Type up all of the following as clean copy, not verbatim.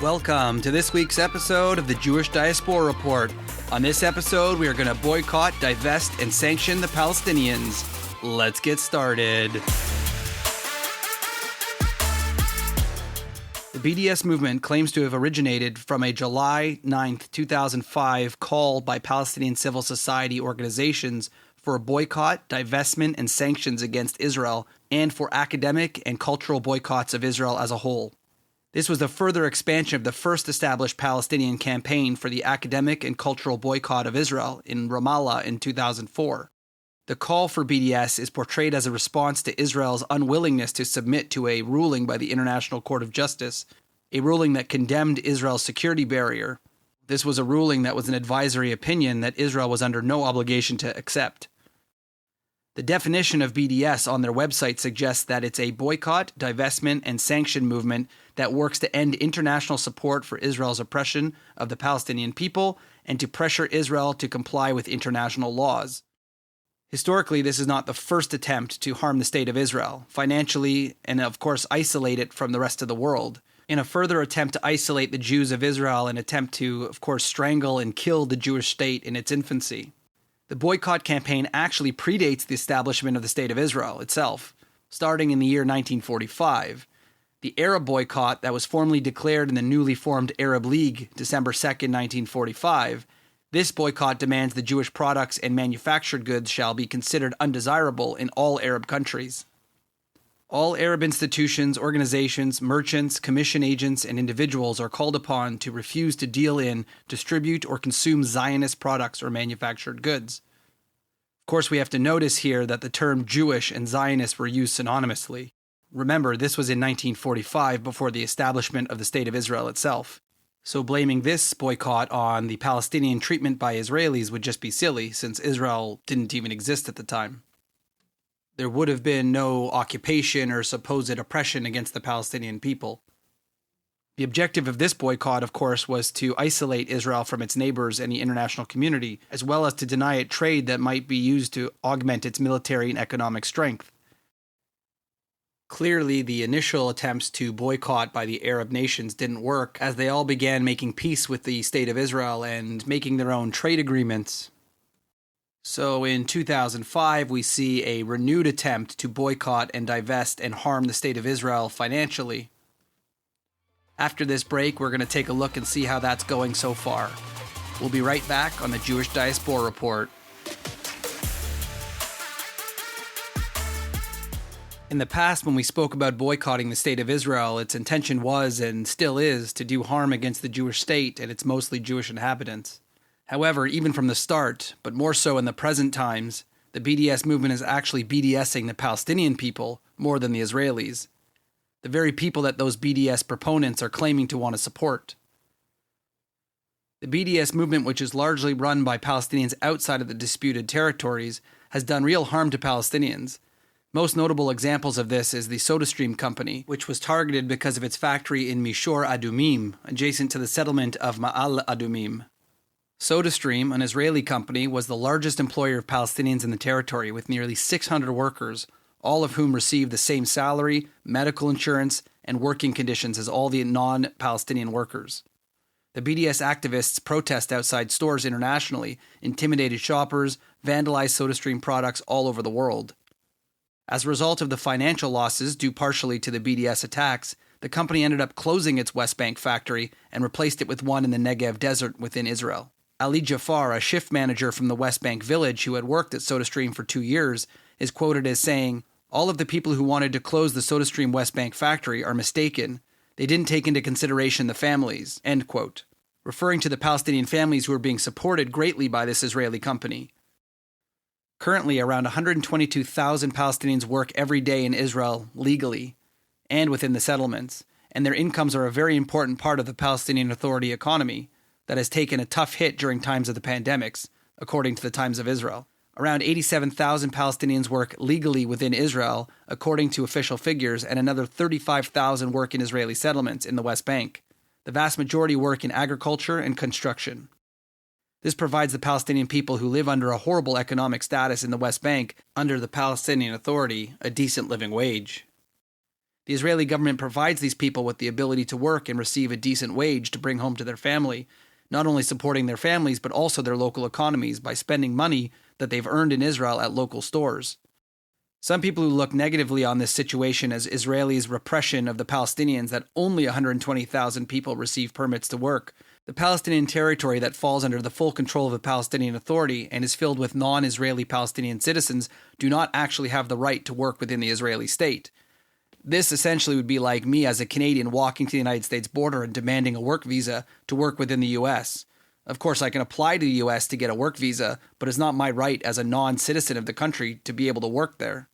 Welcome to this week's episode of the Jewish Diaspora Report. On this episode, we are going to boycott, divest, and sanction the Palestinians. Let's get started. The BDS movement claims to have originated from a July 9, 2005 call by Palestinian civil society organizations for a boycott, divestment, and sanctions against Israel, and for academic and cultural boycotts of Israel as a whole. This was a further expansion of the first established Palestinian campaign for the academic and cultural boycott of Israel in Ramallah in 2004. The call for BDS is portrayed as a response to Israel's unwillingness to submit to a ruling by the International Court of Justice, a ruling that condemned Israel's security barrier. This was a ruling that was an advisory opinion that Israel was under no obligation to accept. The definition of BDS on their website suggests that it's a boycott, divestment, and sanction movement that works to end international support for Israel's oppression of the Palestinian people and to pressure Israel to comply with international laws. Historically, this is not the first attempt to harm the state of Israel, financially, and of course isolate it from the rest of the world. In a further attempt to isolate the Jews of Israel and attempt to, of course, strangle and kill the Jewish state in its infancy. The boycott campaign actually predates the establishment of the State of Israel itself, starting in the year 1945. The Arab boycott that was formally declared in the newly formed Arab League, December 2, 1945, this boycott demands the Jewish products and manufactured goods shall be considered undesirable in all Arab countries. All Arab institutions, organizations, merchants, commission agents, and individuals are called upon to refuse to deal in, distribute, or consume Zionist products or manufactured goods. Of course, we have to notice here that the term Jewish and Zionist were used synonymously. Remember, this was in 1945 before the establishment of the State of Israel itself. So blaming this boycott on the Palestinian treatment by Israelis would just be silly, since Israel didn't even exist at the time. There would have been no occupation or supposed oppression against the Palestinian people. The objective of this boycott, of course, was to isolate Israel from its neighbors and the international community, as well as to deny it trade that might be used to augment its military and economic strength. Clearly, the initial attempts to boycott by the Arab nations didn't work, as they all began making peace with the State of Israel and making their own trade agreements. So in 2005, we see a renewed attempt to boycott and divest and harm the State of Israel financially. After this break, we're going to take a look and see how that's going so far. We'll be right back on the Jewish Diaspora Report. In the past, when we spoke about boycotting the State of Israel, its intention was, and still is, to do harm against the Jewish state and its mostly Jewish inhabitants. However, even from the start, but more so in the present times, the BDS movement is actually BDSing the Palestinian people more than the Israelis, the very people that those BDS proponents are claiming to want to support. The BDS movement, which is largely run by Palestinians outside of the disputed territories, has done real harm to Palestinians. Most notable examples of this is the SodaStream company, which was targeted because of its factory in Mishor Adumim, adjacent to the settlement of Ma'al Adumim. SodaStream, an Israeli company, was the largest employer of Palestinians in the territory, with nearly 600 workers, all of whom received the same salary, medical insurance, and working conditions as all the non-Palestinian workers. The BDS activists protest outside stores internationally, intimidated shoppers, vandalized SodaStream products all over the world. As a result of the financial losses due partially to the BDS attacks, the company ended up closing its West Bank factory and replaced it with one in the Negev desert within Israel. Ali Jafar, a shift manager from the West Bank village who had worked at SodaStream for 2 years, is quoted as saying, "All of the people who wanted to close the SodaStream West Bank factory are mistaken. They didn't take into consideration the families," end quote, referring to the Palestinian families who were being supported greatly by this Israeli company. Currently, around 122,000 Palestinians work every day in Israel legally and within the settlements, and their incomes are a very important part of the Palestinian Authority economy that has taken a tough hit during times of the pandemics, according to the Times of Israel. Around 87,000 Palestinians work legally within Israel, according to official figures, and another 35,000 work in Israeli settlements in the West Bank. The vast majority work in agriculture and construction. This provides the Palestinian people who live under a horrible economic status in the West Bank, under the Palestinian Authority, a decent living wage. The Israeli government provides these people with the ability to work and receive a decent wage to bring home to their family, not only supporting their families but also their local economies by spending money that they've earned in Israel at local stores. Some people who look negatively on this situation as Israelis' repression of the Palestinians that only 120,000 people receive permits to work. The Palestinian territory that falls under the full control of the Palestinian Authority and is filled with non-Israeli Palestinian citizens do not actually have the right to work within the Israeli state. This essentially would be like me as a Canadian walking to the United States border and demanding a work visa to work within the U.S. Of course, I can apply to the U.S. to get a work visa, but it's not my right as a non-citizen of the country to be able to work there.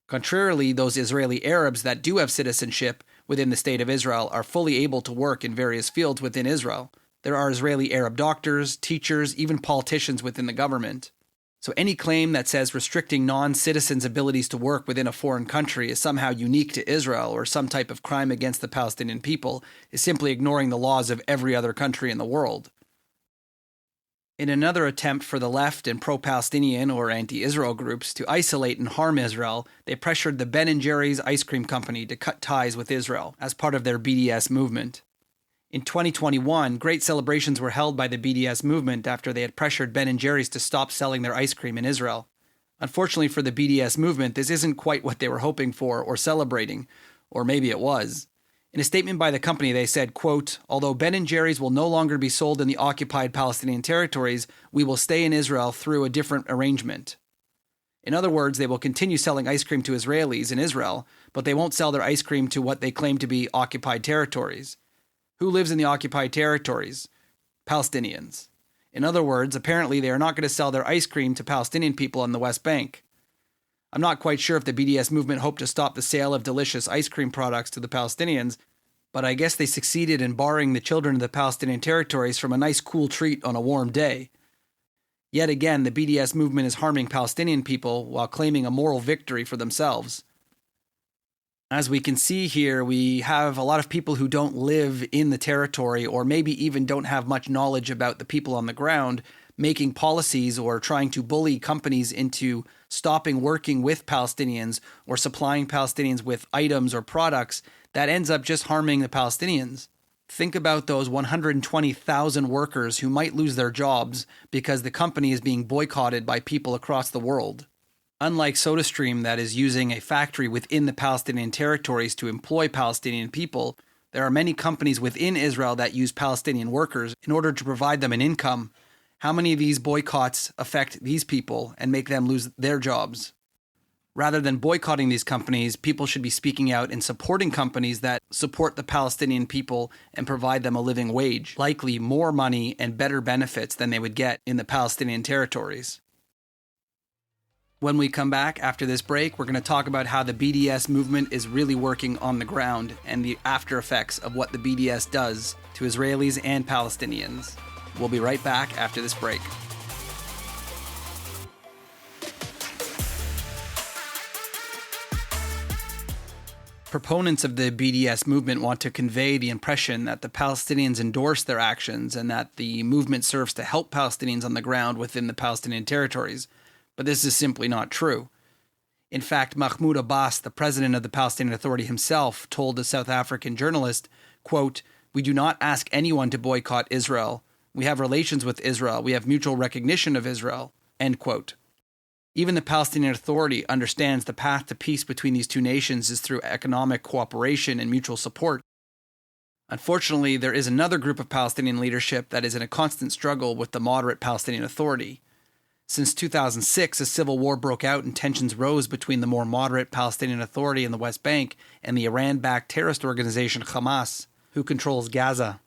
Contrarily, those Israeli Arabs that do have citizenship within the State of Israel are fully able to work in various fields within Israel. There are Israeli Arab doctors, teachers, even politicians within the government. So any claim that says restricting non-citizens' abilities to work within a foreign country is somehow unique to Israel or some type of crime against the Palestinian people is simply ignoring the laws of every other country in the world. In another attempt for the left and pro-Palestinian or anti-Israel groups to isolate and harm Israel, they pressured the Ben & Jerry's ice cream company to cut ties with Israel as part of their BDS movement. In 2021, great celebrations were held by the BDS movement after they had pressured Ben & Jerry's to stop selling their ice cream in Israel. Unfortunately for the BDS movement, this isn't quite what they were hoping for or celebrating, or maybe it was. In a statement by the company, they said, quote, "Although Ben & Jerry's will no longer be sold in the occupied Palestinian territories, we will stay in Israel through a different arrangement." In other words, they will continue selling ice cream to Israelis in Israel, but they won't sell their ice cream to what they claim to be occupied territories. Who lives in the occupied territories? Palestinians. In other words, apparently they are not going to sell their ice cream to Palestinian people on the West Bank. I'm not quite sure if the BDS movement hoped to stop the sale of delicious ice cream products to the Palestinians, but I guess they succeeded in barring the children of the Palestinian territories from a nice cool treat on a warm day. Yet again, the BDS movement is harming Palestinian people while claiming a moral victory for themselves. As we can see here, we have a lot of people who don't live in the territory or maybe even don't have much knowledge about the people on the ground making policies or trying to bully companies into stopping working with Palestinians or supplying Palestinians with items or products that ends up just harming the Palestinians. Think about those 120,000 workers who might lose their jobs because the company is being boycotted by people across the world. Unlike SodaStream that is using a factory within the Palestinian territories to employ Palestinian people, there are many companies within Israel that use Palestinian workers in order to provide them an income. How many of these boycotts affect these people and make them lose their jobs? Rather than boycotting these companies, people should be speaking out and supporting companies that support the Palestinian people and provide them a living wage, likely more money and better benefits than they would get in the Palestinian territories. When we come back after this break, we're going to talk about how the BDS movement is really working on the ground and the after effects of what the BDS does to Israelis and Palestinians. We'll be right back after this break. Proponents of the BDS movement want to convey the impression that the Palestinians endorse their actions and that the movement serves to help Palestinians on the ground within the Palestinian territories. But this is simply not true. In fact, Mahmoud Abbas, the president of the Palestinian Authority himself, told a South African journalist, quote, "We do not ask anyone to boycott Israel. We have relations with Israel. We have mutual recognition of Israel." End quote. Even the Palestinian Authority understands the path to peace between these two nations is through economic cooperation and mutual support. Unfortunately, there is another group of Palestinian leadership that is in a constant struggle with the moderate Palestinian Authority. Since 2006, a civil war broke out and tensions rose between the more moderate Palestinian Authority in the West Bank and the Iran-backed terrorist organization Hamas, who controls Gaza.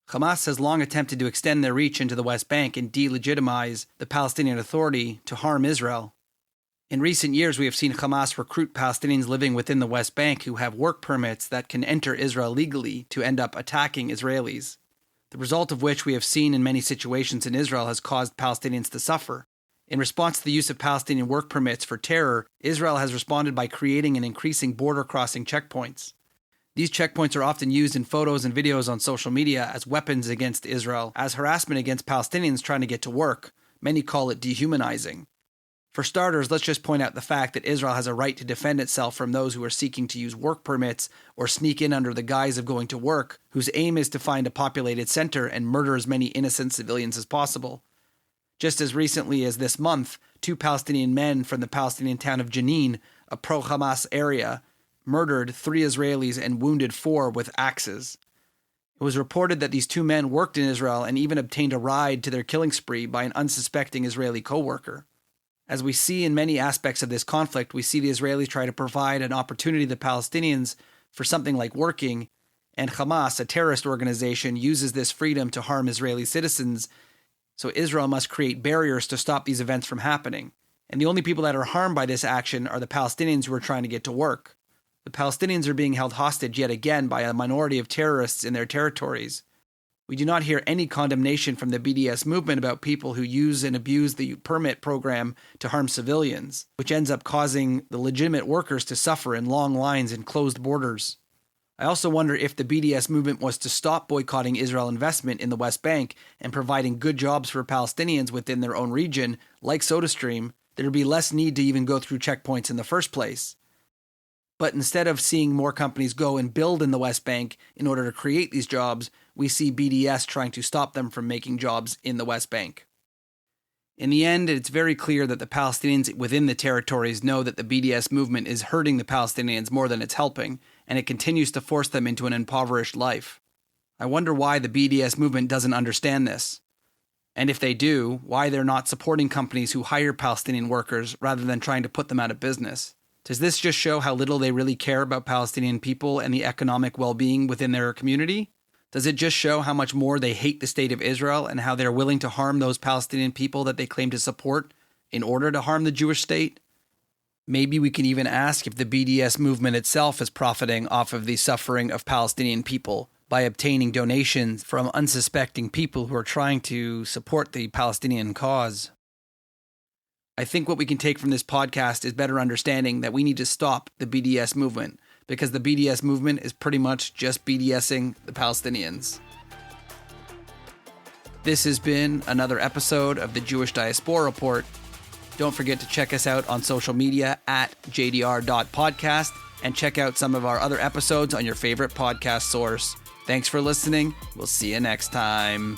Hamas has long attempted to extend their reach into the West Bank and delegitimize the Palestinian Authority to harm Israel. In recent years, we have seen Hamas recruit Palestinians living within the West Bank who have work permits that can enter Israel legally to end up attacking Israelis. The result of which we have seen in many situations in Israel has caused Palestinians to suffer. In response to the use of Palestinian work permits for terror, Israel has responded by creating and increasing border-crossing checkpoints. These checkpoints are often used in photos and videos on social media as weapons against Israel, as harassment against Palestinians trying to get to work. Many call it dehumanizing. For starters, let's just point out the fact that Israel has a right to defend itself from those who are seeking to use work permits or sneak in under the guise of going to work, whose aim is to find a populated center and murder as many innocent civilians as possible. Just as recently as this month, 2 Palestinian men from the Palestinian town of Jenin, a pro-Hamas area, murdered 3 Israelis and wounded 4 with axes. It was reported that these 2 men worked in Israel and even obtained a ride to their killing spree by an unsuspecting Israeli co-worker. As we see in many aspects of this conflict, we see the Israelis try to provide an opportunity to the Palestinians for something like working, and Hamas, a terrorist organization, uses this freedom to harm Israeli citizens, so Israel must create barriers to stop these events from happening. And the only people that are harmed by this action are the Palestinians who are trying to get to work. The Palestinians are being held hostage yet again by a minority of terrorists in their territories. We do not hear any condemnation from the BDS movement about people who use and abuse the permit program to harm civilians, which ends up causing the legitimate workers to suffer in long lines and closed borders. I also wonder if the BDS movement was to stop boycotting Israel investment in the West Bank and providing good jobs for Palestinians within their own region, like SodaStream, there would be less need to even go through checkpoints in the first place. But instead of seeing more companies go and build in the West Bank in order to create these jobs, we see BDS trying to stop them from making jobs in the West Bank. In the end, it's very clear that the Palestinians within the territories know that the BDS movement is hurting the Palestinians more than it's helping, and it continues to force them into an impoverished life. I wonder why the BDS movement doesn't understand this. And if they do, why they're not supporting companies who hire Palestinian workers rather than trying to put them out of business. Does this just show how little they really care about Palestinian people and the economic well-being within their community? Does it just show how much more they hate the state of Israel and how they're willing to harm those Palestinian people that they claim to support in order to harm the Jewish state? Maybe we can even ask if the BDS movement itself is profiting off of the suffering of Palestinian people by obtaining donations from unsuspecting people who are trying to support the Palestinian cause. I think what we can take from this podcast is better understanding that we need to stop the BDS movement, because the BDS movement is pretty much just BDSing the Palestinians. This has been another episode of the Jewish Diaspora Report. Don't forget to check us out on social media at jdr.podcast and check out some of our other episodes on your favorite podcast source. Thanks for listening. We'll see you next time.